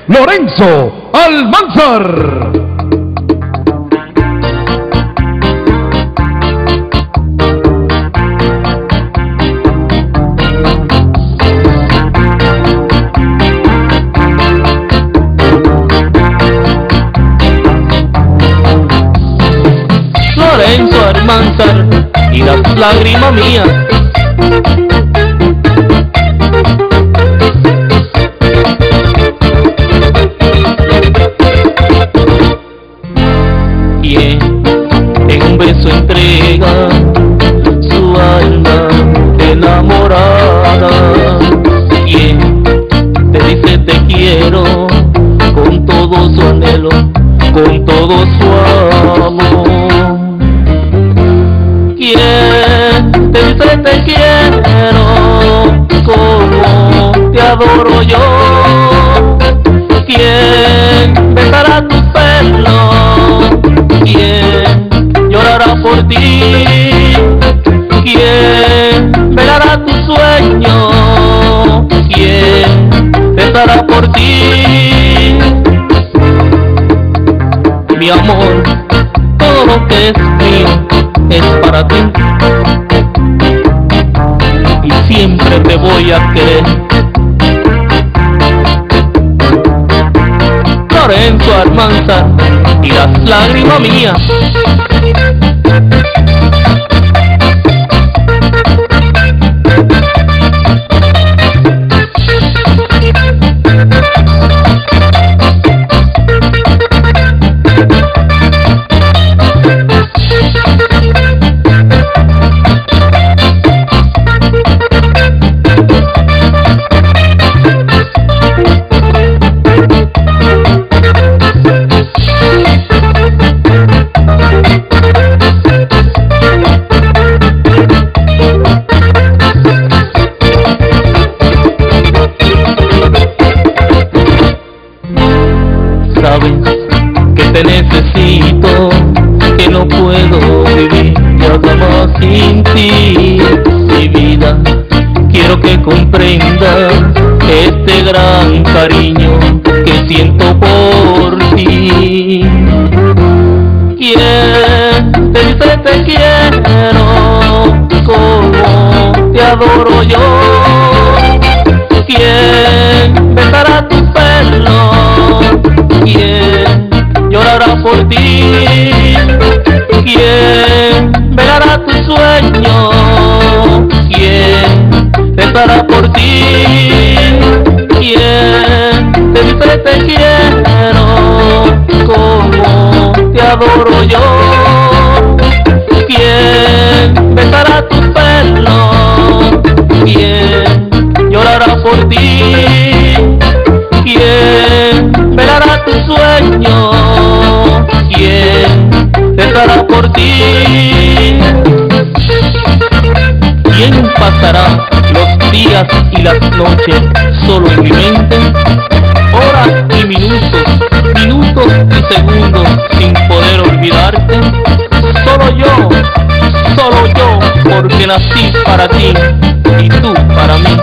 Lorenzo Almanzar. Lorenzo Almanzar y las lágrimas mías. Quien en un beso entrega su alma enamorada, quien te dice te quiero con todo su anhelo, con todo su amor. Quien te dice te quiero como te adoro yo. Quien besará tu pelo, quien llorará por ti, quien velará tu sueño, quien besará por ti. Mi amor, todo lo que es mío es para ti y siempre te voy a querer. Lorenzo Almanzar y las lágrimas mías. Sabes que te necesito, que no puedo vivir ya jamás sin ti. Mi vida, quiero que comprendas este gran cariño que siento por ti. Quien te dice te quiero como te adoro yo. Quien besará tu pelo, quien llorará por ti, quien velará tu sueño, quien besará por ti, quien te dice te quiero como te adoro yo. Quien besará tu pelo, quien llorará por ti, quien velará tu sueño, quien besará por ti. ¿Quién pasará los días y las noches solo en mi mente? Horas y minutos, minutos y segundos sin poder olvidarte. Solo yo, porque nací para ti y tú para mí.